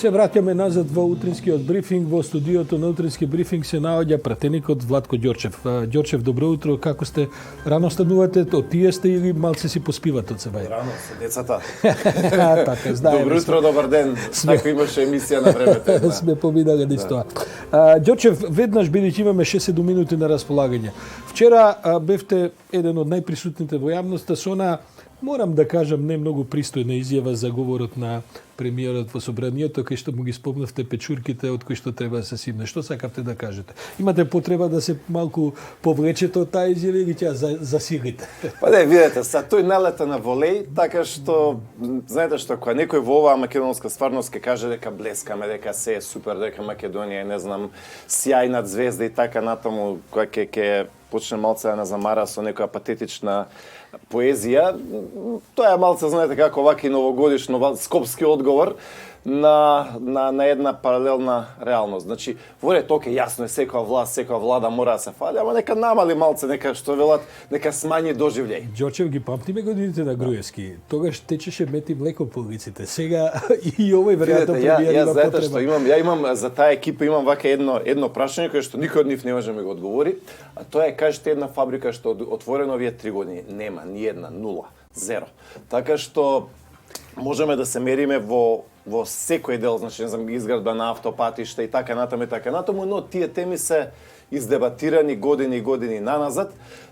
Се враќаме назад во утринскиот брифинг. Во студиото на утрински брифинг се наоѓа пратеникот Владко Ѓорчев. Ѓорчев, добро утро. Како сте? Рано станувате? Од тие сте или малце си поспивате од себе? Рано се децата. Така, знаеме. Добро утро, добар ден. Така имаше емисија на времето. Сме поминали низ тоа. Ѓорчев, веднаш бидејќи имаме 6-7 минути на располагање. Вчера бевте еден од најприсутните во јавноста со она, морам да кажам, не многу пристојна изјава за говорот на премиерот во собранието, кај што му ги спомнавте печурките од кои што треба да се симне. Што сакавте да кажете? Имате потреба да се малку повлечете од таа изјава или ќе засилите? Па не, видете, са тој налета на волеј, така што, знаете што, кога некој во оваа македонска стварност ќе каже дека блескаме, дека се е супер, дека Македонија е, не знам, сјајна звезда и така натаму, која ќе почне малце да замара со некоја патетична поезија, тоа е малце, знаете како, ваки новогодишно скопски одговор на една паралелна реалност. Значи, во ред, оке, јасно е, секоја власт, секоја влада мора да се фали, ама нека намали малце, нека што велат, нека смањи доживљај. Ѓорчев, ги памтиме годините на Груевски. Тогаш течеше мет и млеко по улиците. Сега и овој веројатно премиер има знаете потреба. Што имам за таа екипа имам вака едно прашање кое што никој од нив не може да ми го одговори, а тоа е, кажете една фабрика што отворена овие 3 години. Нема ни една, нула, зеро. Така што можеме да се мериме во секој дел, значи, не знам, изградба на автопатишта и така натаму, но тие теми се издебатирани години и години наназад,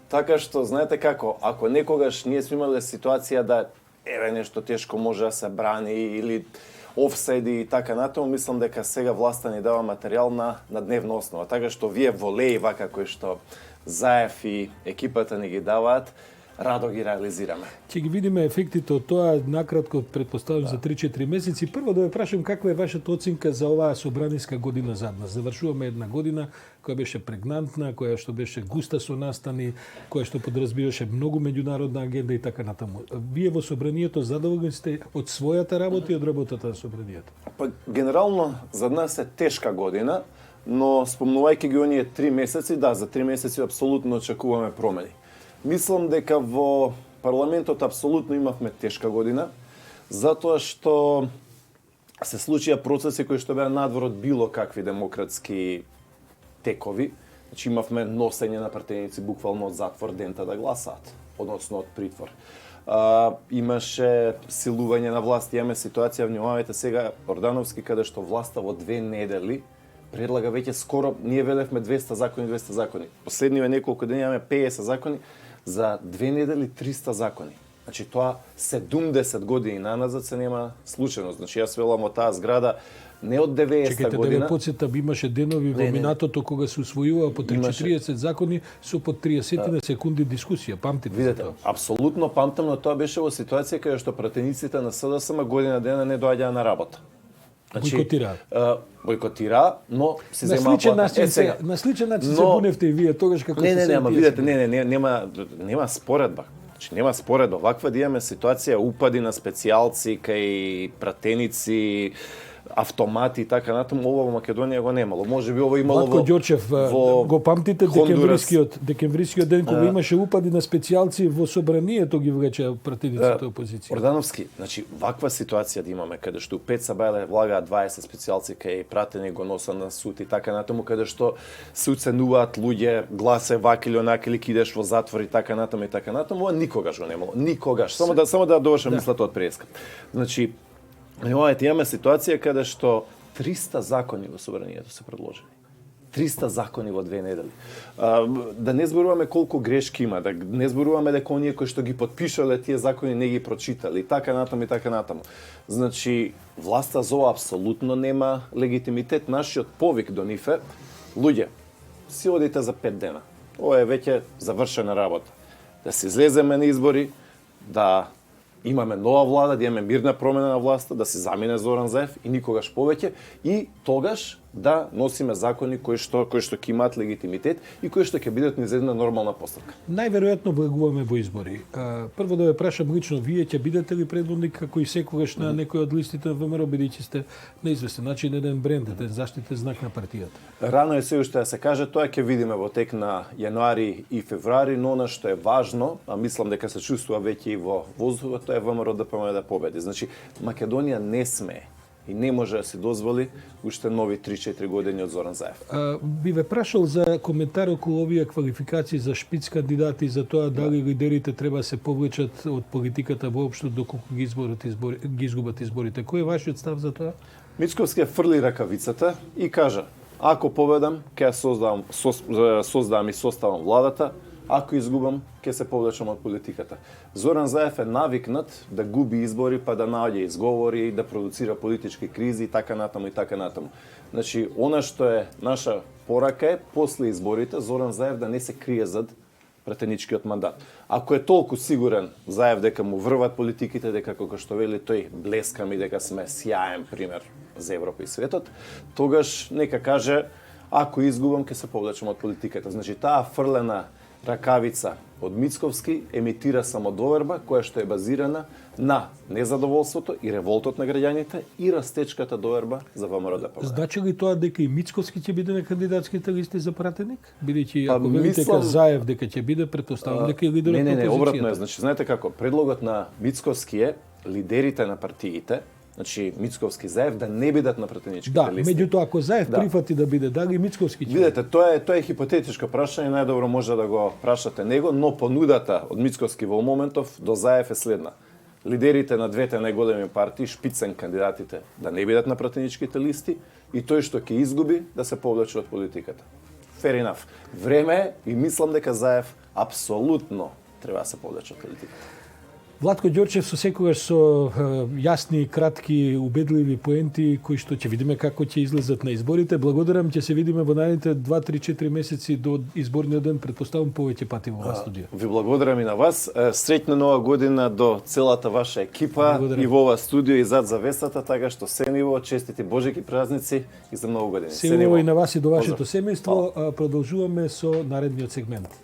така што, знаете како, ако некогаш ние сме имале ситуација да еве нешто тешко може да се брани или офсайди и така натаму, мислам дека сега власта ни дава материјал на дневна основа, така што вие волеи вака кои што Заев и екипата ни ги даваат, радо ги реализираме. Ќе ги видиме ефектите од тоа накратко, предпоставам, за 3-4 месеци. Прво да ве прашам каква е вашата оценка за оваа собраниска година зад нас. Завршуваме една година која беше прегнантна, која што беше густа со настани, која што подразбираше многу меѓународна агенда и така натаму. Вие во собранието задоволни сте од својата работа и од работата на собранието? Па генерално за нас е тешка година, но спомнувајќи ги оние 3 месеци, да, за 3 месеци апсолутно очекуваме промени. Мислам дека во парламентот апсолутно имавме тешка година, затоа што се случија процеси кои што беа надвор од било какви демократски текови. Значи имавме носење на пратеници буквално од затвор дента да гласаат, односно од притвор. Имаше силување на власт, имаме ситуација, внимавајте сега, Ордановски, каде што власта во 2 недели предлага веќе скоро, ние велевме 200 закони. Последниве неколку дни имаме 50 закони, за 2 недели 300 закони. Значи тоа 70 години наназад се нема случајност. Значи јас велам од таа зграда не од 90-та година. Да ве потсетам, имаше денови во минатото кога се усвојува по 30 закони со по 30 на секунди дискусија. Памтите? Видете, апсолутно памтам, но тоа беше во ситуација каде што пратениците на СДСМ година дена не доаѓаа на работа. Значи, бойкотира, но се зема на сличен начин се буневте и вие тогаш како се ама видете, нема споредба. Значи нема споредба. Ваква да имаме ситуација упади на специјалци кај пратеници, автомати и така натаму, ова во Македонија го немало. Можеби ова имало Владко Ѓорчев, го памтите декемврискиот ден кога имаше упади на специјалци во собранието ги влече пратениците опозиција. Ордановски, значи ваква ситуација да имаме каде што у Пеца Бајле влагаат 20 специјалци кај пратени го носат на суд и така натаму, каде што се уценуваат луѓе, глас е вака или онака или кидеш во затвор и така натаму, ова никогаш го немало. Никогаш. Само да довршам мислата од преска. Значи имаме ситуација каде што 300 закони во собранието се предложени. 300 закони во 2 недели. Да не зборуваме колку грешки има, да не зборуваме дека оние кои што ги потпишале тие закони не ги прочитали, и така натаму. Значи, власта за ова апсолутно нема легитимитет. Нашиот повик до нив е, луѓе, си одите за 5 дена. Ова е веќе завршена работа. Да се излеземе на избори, да имаме нова влада, да имаме мирна промена на власта, да се замине Зоран Заев и никогаш повеќе, и тогаш да носиме закони кои што ќе имаат легитимитет и кои што ќе бидат низ една нормална постапка. Најверојатно влегуваме во избори. Прво да ве прашам лично, вие ќе бидете ли предводник како и секогаш на некој од листите на ВМРО, бидејќи сте неизвестен начин еден бренд, еден заштитен знак на партијата? Рано е се уште да се каже, тоа ќе видиме во тек на јануари и февруари, но она што е важно, а мислам дека се чувствува веќе и во воздухот, тоа е ВМРО ДПМНЕ да победи. Значи, Македонија не смее и не може да се дозволи уште нови 3-4 години од Зоран Заев. Би ве прашал за коментар околу овие квалификации за шпиц кандидати, за тоа дали лидерите треба да се повлечат од политиката воопшто доколку ги изгубат изборите. Кој е вашиот став за тоа? Мицковски фрли ракавицата и кажа: ако победам, ќе создам и составам владата, ако изгубам, ќе се повлечам од политиката. Зоран Заев е навикнат да губи избори, па да наоѓа изговори, да продуцира политички кризи и така натаму и така натаму. Значи, она што е наша порака е после изборите Зоран Заев да не се крие зад пратеничкиот мандат. Ако е толку сигурен Заев дека му врват политиките, дека како што вели тој блескам и дека сме сјаен пример за Европа и светот, тогаш нека каже: ако изгубам, ќе се повлечам од политиката. Значи, таа фрлена ракавица од Мицковски емитира самодоверба која што е базирана на незадоволството и револтот на граѓаните и растечката доверба за ВМРО да победи. Значи ли тоа дека и Мицковски ќе биде на кандидатските листи за пратеник? Бидејќи Па, ако велите мислам- Заев дека ќе биде, претпоставам дека и лидерот на Не, опозицијата. обратно е. Значи, знаете како, предлогот на Мицковски е лидерите на партиите, значи Мицковски, Заев, да не бидат на пратеничките Да, листи. меѓутоа ако Заев Да. прифати да биде, дали Мицковски ќе? Видете, тоа е хипотетичко прашање, најдобро може да го прашате него, но понудата од Мицковски во моментов до Заев е следна. Лидерите на двете најголеми партии, шпицен кандидатите, да не бидат на пратеничките листи и тој што ќе изгуби да се повлече од политиката. Fair enough. Време е и мислам дека Заев апсолутно треба да се повлече од политиката. Владко Ѓорчев со секогаш со јасни, кратки, убедливи поенти кои што ќе видиме како ќе излезат на изборите. Благодарам, ќе се видиме во наредните 2-3-4 месеци до изборниот ден, претпоставам повеќе пати во оваа студија. Ви благодарам и на вас. Среќна нова година до целата ваша екипа Благодарам. и во ова студио и зад завесата, така што се ниво, честити Божики празници и за многу години. Се и на вас и до вашето Поздрав. семејство. Продолжуваме со наредниот сегмент.